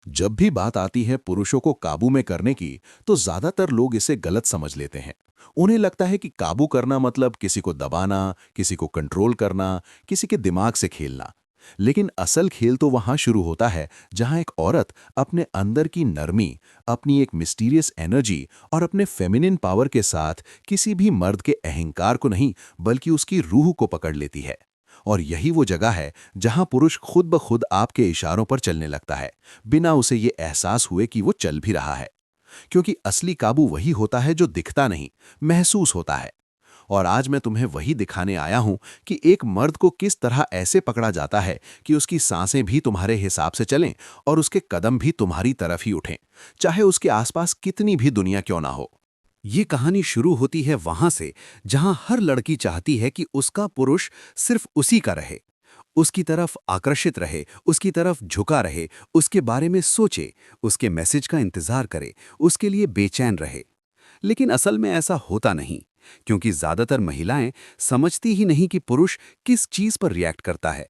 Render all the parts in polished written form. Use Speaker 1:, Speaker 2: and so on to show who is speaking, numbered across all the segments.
Speaker 1: जब भी बात आती है पुरुषों को काबू में करने की, तो ज्यादातर लोग इसे गलत समझ लेते हैं। उन्हें लगता है कि काबू करना मतलब किसी को दबाना, किसी को कंट्रोल करना, किसी के दिमाग से खेलना। लेकिन असल खेल तो वहां शुरू होता है जहां एक औरत अपने अंदर की नरमी, अपनी एक मिस्टीरियस एनर्जी और अपने फेमिनिन पावर के साथ किसी भी मर्द के अहंकार को नहीं, बल्कि उसकी रूह को पकड़ लेती है। और यही वो जगह है जहां पुरुष खुद ब खुद आपके इशारों पर चलने लगता है, बिना उसे ये एहसास हुए कि वो चल भी रहा है। क्योंकि असली काबू वही होता है जो दिखता नहीं, महसूस होता है। और आज मैं तुम्हें वही दिखाने आया हूं कि एक मर्द को किस तरह ऐसे पकड़ा जाता है कि उसकी सांसें भी तुम्हारे हिसाब से चलें और उसके कदम भी तुम्हारी तरफ ही उठें, चाहे उसके आसपास कितनी भी दुनिया क्यों ना हो।
Speaker 2: ये कहानी शुरू होती है वहां से जहां हर लड़की चाहती है कि उसका पुरुष सिर्फ उसी का रहे, उसकी तरफ आकर्षित रहे, उसकी तरफ झुका रहे, उसके बारे में सोचे, उसके मैसेज का इंतजार करे, उसके लिए बेचैन रहे। लेकिन असल में ऐसा होता नहीं, क्योंकि ज्यादातर महिलाएं समझती ही नहीं कि पुरुष किस चीज पर रिएक्ट करता है।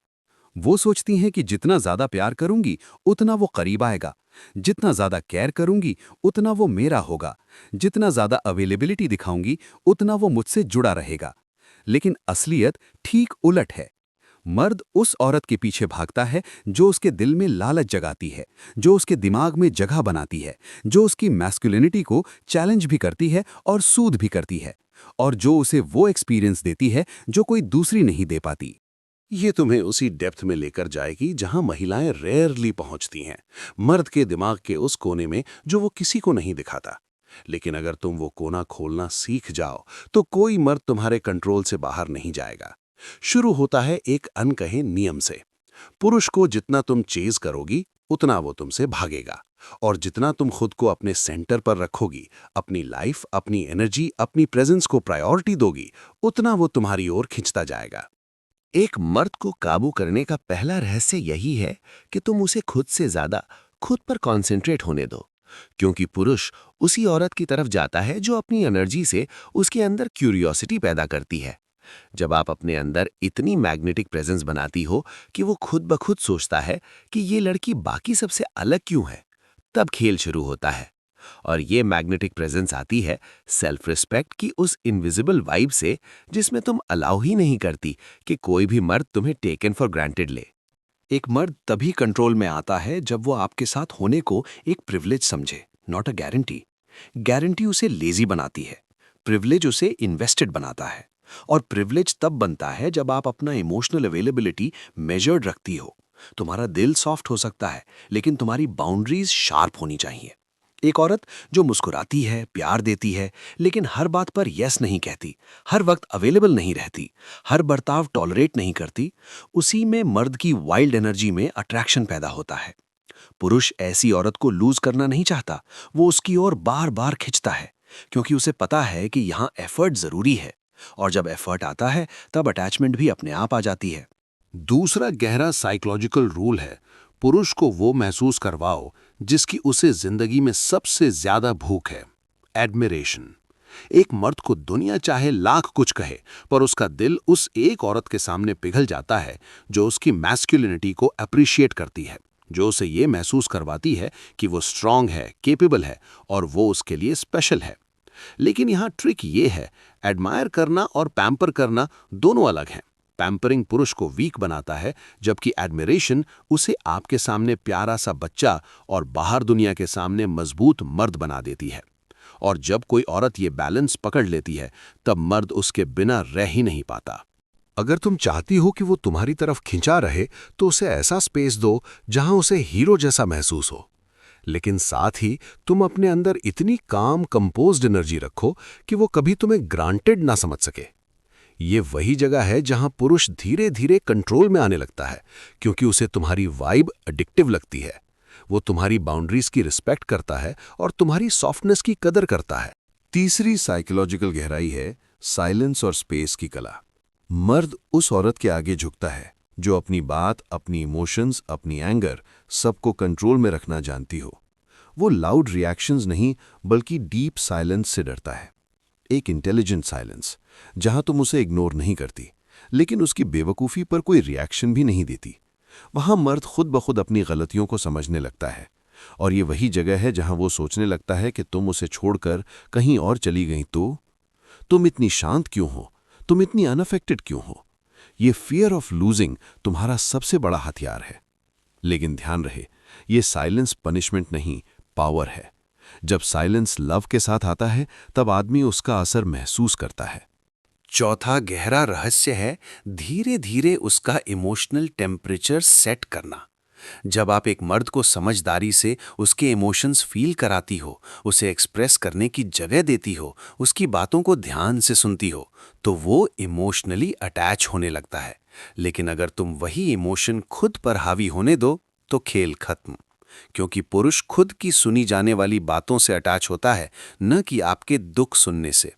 Speaker 2: वो सोचती हैं कि जितना ज्यादा प्यार करूंगी उतना वो करीब आएगा, जितना ज्यादा केयर करूंगी उतना वो मेरा होगा, जितना ज्यादा अवेलेबिलिटी दिखाऊंगी उतना वो मुझसे जुड़ा रहेगा। लेकिन असलियत ठीक उलट है। मर्द उस औरत के पीछे भागता है जो उसके दिल में लालच जगाती है, जो उसके दिमाग में जगह बनाती है, जो उसकी मैस्कुलिनिटी को चैलेंज भी करती है और सूद भी करती है, और जो उसे वो एक्सपीरियंस देती है जो कोई दूसरी नहीं दे पाती।
Speaker 3: ये तुम्हें उसी डेप्थ में लेकर जाएगी जहां महिलाएं रेयरली पहुंचती हैं, मर्द के दिमाग के उस कोने में जो वो किसी को नहीं दिखाता। लेकिन अगर तुम वो कोना खोलना सीख जाओ तो कोई मर्द तुम्हारे कंट्रोल से बाहर नहीं जाएगा। शुरू होता है एक अनकहे नियम से। पुरुष को जितना तुम चेज करोगी उतना वो तुमसे भागेगा, और जितना तुम खुद को अपने सेंटर पर रखोगी, अपनी लाइफ, अपनी एनर्जी, अपनी प्रेजेंस को प्रायोरिटी दोगी, उतना वो तुम्हारी ओर खिंचता जाएगा।
Speaker 4: एक मर्द को काबू करने का पहला रहस्य यही है कि तुम उसे खुद से ज्यादा खुद पर कंसंट्रेट होने दो। क्योंकि पुरुष उसी औरत की तरफ जाता है जो अपनी एनर्जी से उसके अंदर क्यूरियोसिटी पैदा करती है। जब आप अपने अंदर इतनी मैग्नेटिक प्रेजेंस बनाती हो कि वो खुद ब खुद सोचता है कि ये लड़की बाकी सबसे अलग क्यों है, तब खेल शुरू होता है। और ये मैग्नेटिक प्रेजेंस आती है सेल्फ रिस्पेक्ट की उस इनविजिबल वाइब से, जिसमें तुम अलाउ ही नहीं करती कि कोई भी मर्द तुम्हें टेकन फॉर ग्रांटेड ले।
Speaker 2: एक मर्द तभी कंट्रोल में आता है जब वो आपके साथ होने को एक प्रिविलेज समझे, नॉट अ गारंटी। गारंटी उसे लेजी बनाती है, प्रिविलेज उसे इन्वेस्टेड बनाता है। और प्रिविलेज तब बनता है जब आप अपना इमोशनल अवेलेबिलिटी मेजर्ड रखती हो। तुम्हारा दिल सॉफ्ट हो सकता है, लेकिन तुम्हारी बाउंड्रीज शार्प होनी चाहिए। एक औरत जो मुस्कुराती है, प्यार देती है, लेकिन हर बात पर यस नहीं कहती, हर वक्त अवेलेबल नहीं रहती, हर बर्ताव टॉलरेट नहीं करती, उसी में मर्द की वाइल्ड एनर्जी में अट्रैक्शन पैदा होता है। पुरुष ऐसी औरत को लूज करना नहीं चाहता, वो उसकी ओर बार बार खिंचता है, क्योंकि उसे पता है कि यहाँ एफर्ट जरूरी है। और जब एफर्ट आता है तब अटैचमेंट भी अपने आप आ जाती है।
Speaker 3: दूसरा गहरा साइकोलॉजिकल रूल है, पुरुष को वो महसूस करवाओ जिसकी उसे जिंदगी में सबसे ज्यादा भूख है, एडमिरेशन। एक मर्द को दुनिया चाहे लाख कुछ कहे, पर उसका दिल उस एक औरत के सामने पिघल जाता है जो उसकी मैस्कुलिनिटी को अप्रिशिएट करती है, जो उसे ये महसूस करवाती है कि वो स्ट्रांग है, केपेबल है और वो उसके लिए स्पेशल है। लेकिन यहाँ ट्रिक ये है, एडमायर करना और पैम्पर करना दोनों अलग हैं। पैम्परिंग पुरुष को वीक बनाता है, जबकि एडमिरेशन उसे आपके सामने प्यारा सा बच्चा और बाहर दुनिया के सामने मजबूत मर्द बना देती है। और जब कोई औरत ये बैलेंस पकड़ लेती है, तब मर्द उसके बिना रह ही नहीं पाता।
Speaker 5: अगर तुम चाहती हो कि वो तुम्हारी तरफ खिंचा रहे, तो उसे ऐसा स्पेस दो जहां उसे हीरो जैसा महसूस हो। लेकिन साथ ही तुम अपने अंदर इतनी काम कंपोज्ड एनर्जी रखो कि वो कभी तुम्हें ग्रांटेड ना समझ सके। ये वही जगह है जहां पुरुष धीरे धीरे कंट्रोल में आने लगता है, क्योंकि उसे तुम्हारी वाइब एडिक्टिव लगती है। वो तुम्हारी बाउंड्रीज की रिस्पेक्ट करता है और तुम्हारी सॉफ्टनेस की कदर करता है।
Speaker 1: तीसरी साइकोलॉजिकल गहराई है साइलेंस और स्पेस की कला। मर्द उस औरत के आगे झुकता है जो अपनी बात, अपनी इमोशंस, अपनी एंगर सबको कंट्रोल में रखना जानती हो। वो लाउड रिएक्शंस नहीं, बल्कि डीप साइलेंस से डरता है। एक इंटेलिजेंट साइलेंस जहां तुम उसे इग्नोर नहीं करती, लेकिन उसकी बेवकूफ़ी पर कोई रिएक्शन भी नहीं देती। वहां मर्द खुद ब खुद अपनी गलतियों को समझने लगता है। और ये वही जगह है जहां वो सोचने लगता है कि तुम उसे छोड़कर कहीं और चली गई तो तुम इतनी शांत क्यों हो, तुम इतनी अनअफेक्टेड क्यों हो। ये फियर ऑफ लूजिंग तुम्हारा सबसे बड़ा हथियार है। लेकिन ध्यान रहे, ये साइलेंस पनिशमेंट नहीं, पावर है। जब साइलेंस लव के साथ आता है तब आदमी उसका असर महसूस करता है।
Speaker 2: चौथा गहरा रहस्य है धीरे धीरे उसका इमोशनल टेम्परेचर सेट करना। जब आप एक मर्द को समझदारी से उसके इमोशंस फील कराती हो, उसे एक्सप्रेस करने की जगह देती हो, उसकी बातों को ध्यान से सुनती हो, तो वो इमोशनली अटैच होने लगता है। लेकिन अगर तुम वही इमोशन खुद पर हावी होने दो तो खेल खत्म, क्योंकि पुरुष खुद की सुनी जाने वाली बातों से अटैच होता है, न कि आपके दुख सुनने से।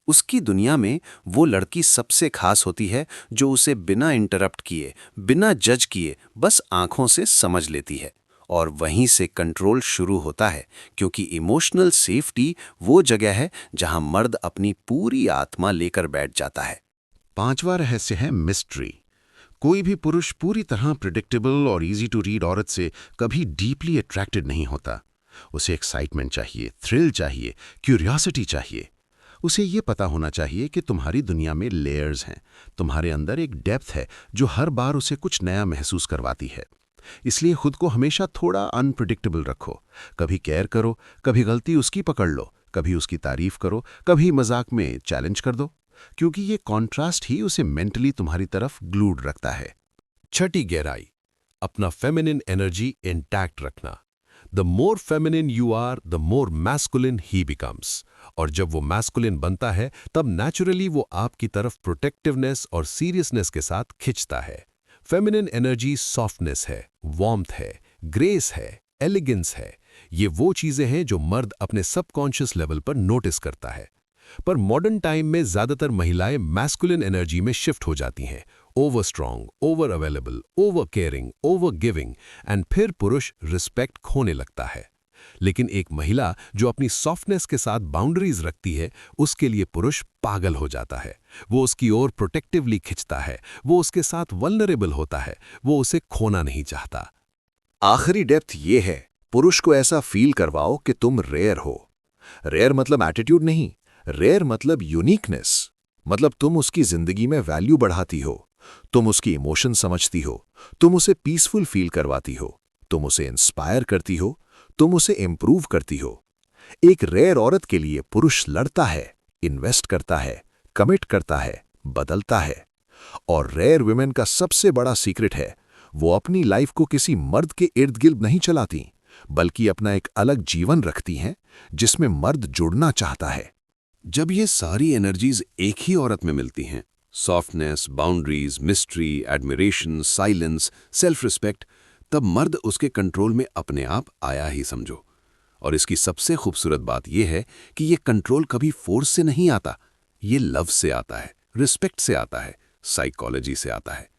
Speaker 2: उसकी दुनिया में वो लड़की सबसे खास होती है जो उसे बिना इंटरप्ट किए, बिना जज किए, बस आंखों से समझ लेती है। और वहीं से कंट्रोल शुरू होता है, क्योंकि इमोशनल सेफ्टी वो जगह है जहां मर्द अपनी पूरी आत्मा लेकर बैठ जाता है।
Speaker 5: पांचवा रहस्य है मिस्ट्री। कोई भी पुरुष पूरी तरह प्रिडिक्टेबल और इजी टू रीड औरत से कभी डीपली अट्रैक्टेड नहीं होता। उसे एक्साइटमेंट चाहिए, थ्रिल चाहिए, क्यूरियोसिटी चाहिए। उसे ये पता होना चाहिए कि तुम्हारी दुनिया में लेयर्स हैं, तुम्हारे अंदर एक डेप्थ है जो हर बार उसे कुछ नया महसूस करवाती है। इसलिए खुद को हमेशा थोड़ा अनप्रिडिक्टेबल रखो। कभी केयर करो, कभी गलती उसकी पकड़ लो, कभी उसकी तारीफ करो, कभी मजाक में चैलेंज कर दो, क्योंकि ये कॉन्ट्रास्ट ही उसे मेंटली तुम्हारी तरफ ग्लूड रखता है। छठी गहराई, अपना फेमिनिन एनर्जी इंटैक्ट रखना। The more feminine you are, the more masculine he becomes. और जब वो मैस्कुलिन बनता है तब नेचुरली वो आपकी तरफ प्रोटेक्टिवनेस और सीरियसनेस के साथ खिंचता है। फेमिनिन एनर्जी सॉफ्टनेस है, वार्मथ है, ग्रेस है, एलिगेंस है। ये वो चीजें हैं जो मर्द अपने सबकॉन्शियस लेवल पर नोटिस करता है। पर मॉडर्न टाइम में ज्यादातर महिलाएं मैस्कुलिन एनर्जी में शिफ्ट हो जाती हैं, over strong, over available, over caring, over giving, and फिर पुरुष रिस्पेक्ट खोने लगता है। लेकिन एक महिला जो अपनी सॉफ्टनेस के साथ बाउंड्रीज रखती है, उसके लिए पुरुष पागल हो जाता है। वो उसकी ओर प्रोटेक्टिवली खिंचता है, वो उसके साथ वल्नरेबल होता है, वो उसे खोना नहीं चाहता।
Speaker 1: आखिरी डेप्थ ये है, पुरुष को ऐसा फील करवाओ कि तुम रेयर हो। रेयर मतलब एटीट्यूड नहीं, रेयर मतलब यूनिकनेस। मतलब तुम उसकी जिंदगी में वैल्यू बढ़ाती हो, तुम उसकी इमोशन समझती हो, तुम उसे पीसफुल फील करवाती हो, तुम उसे इंस्पायर करती हो, तुम उसे इंप्रूव करती हो। एक रेयर औरत के लिए पुरुष लड़ता है, इन्वेस्ट करता है, कमिट करता है, बदलता है। और रेयर वुमेन का सबसे बड़ा सीक्रेट है, वो अपनी लाइफ को किसी मर्द के इर्द गिर्द नहीं चलाती, बल्कि अपना एक अलग जीवन रखती हैं जिसमें मर्द जुड़ना चाहता है।
Speaker 3: जब ये सारी एनर्जीज एक ही औरत में मिलती हैं, softness, boundaries, mystery, admiration, silence, self respect, तब मर्द उसके कंट्रोल में अपने आप आया ही समझो। और इसकी सबसे खूबसूरत बात यह है कि ये कंट्रोल कभी फोर्स से नहीं आता, ये लव से आता है, रिस्पेक्ट से आता है, साइकोलॉजी से आता है।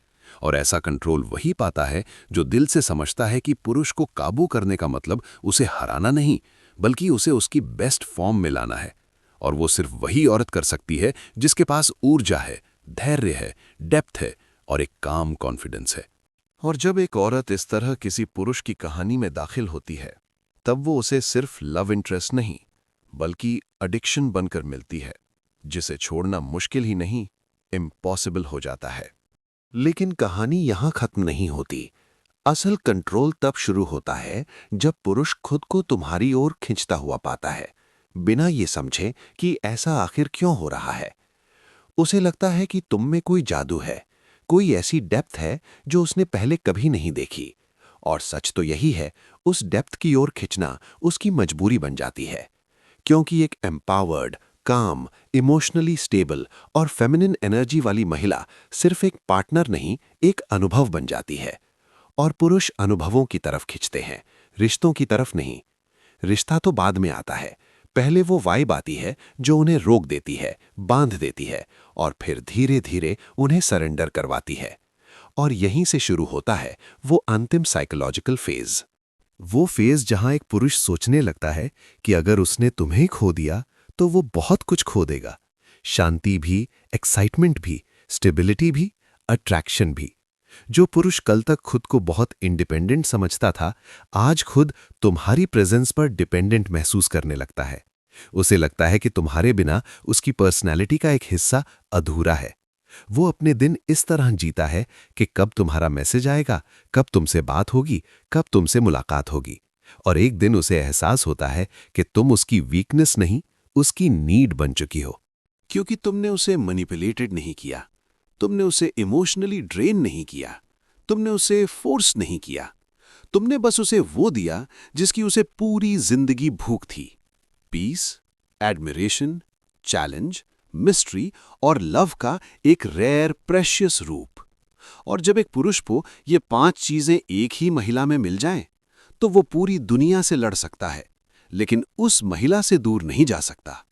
Speaker 3: और ऐसा कंट्रोल वही पाता है जो दिल से समझता है कि पुरुष को काबू करने का मतलब उसे हराना नहीं, बल्कि उसे उसकी बेस्ट फॉर्म में लाना है। और वो सिर्फ वही औरत कर सकती है जिसके पास ऊर्जा है, धैर्य है, डेप्थ है और एक काम कॉन्फिडेंस है।
Speaker 1: और जब एक औरत इस तरह किसी पुरुष की कहानी में दाखिल होती है, तब वो उसे सिर्फ लव इंटरेस्ट नहीं, बल्कि एडिक्शन बनकर मिलती है, जिसे छोड़ना मुश्किल ही नहीं, इम्पॉसिबल हो जाता है। लेकिन कहानी यहां खत्म नहीं होती। असल कंट्रोल तब शुरू होता है जब पुरुष खुद को तुम्हारी ओर खींचता हुआ पाता है, बिना ये समझे कि ऐसा आखिर क्यों हो रहा है। उसे लगता है कि तुम में कोई जादू है, कोई ऐसी डेप्थ है जो उसने पहले कभी नहीं देखी। और सच तो यही है, उस डेप्थ की ओर खिंचना उसकी मजबूरी बन जाती है, क्योंकि एक एम्पावर्ड, काम, इमोशनली स्टेबल और फेमिनिन एनर्जी वाली महिला सिर्फ एक पार्टनर नहीं, एक अनुभव बन जाती है। और पुरुष अनुभवों की तरफ खिंचते हैं, रिश्तों की तरफ नहीं। रिश्ता तो बाद में आता है, पहले वो वाइब आती है जो उन्हें रोक देती है, बांध देती है और फिर धीरे धीरे उन्हें सरेंडर करवाती है। और यहीं से शुरू होता है वो अंतिम साइकोलॉजिकल फेज।
Speaker 2: वो फेज जहां एक पुरुष सोचने लगता है कि अगर उसने तुम्हें खो दिया तो वो बहुत कुछ खो देगा, शांति भी, एक्साइटमेंट भी, स्टेबिलिटी भी, अट्रैक्शन भी। जो पुरुष कल तक खुद को बहुत इंडिपेंडेंट समझता था, आज खुद तुम्हारी प्रेजेंस पर डिपेंडेंट महसूस करने लगता है। उसे लगता है कि तुम्हारे बिना उसकी पर्सनैलिटी का एक हिस्सा अधूरा है। वो अपने दिन इस तरह जीता है कि कब तुम्हारा मैसेज आएगा, कब तुमसे बात होगी, कब तुमसे मुलाकात होगी। और एक दिन उसे एहसास होता है कि तुम उसकी वीकनेस नहीं, उसकी नीड बन चुकी हो।
Speaker 1: क्योंकि तुमने उसे मैनिपुलेटेड नहीं किया, तुमने उसे इमोशनली ड्रेन नहीं किया, तुमने उसे फोर्स नहीं किया, तुमने बस उसे वो दिया जिसकी उसे पूरी जिंदगी भूख थी। पीस, एडमिरेशन, चैलेंज, मिस्ट्री और लव का एक रेयर प्रेशियस रूप। और जब एक पुरुष को ये 5 चीजें एक ही महिला में मिल जाएं, तो वो पूरी दुनिया से लड़ सकता है, लेकिन उस महिला से दूर नहीं जा सकता।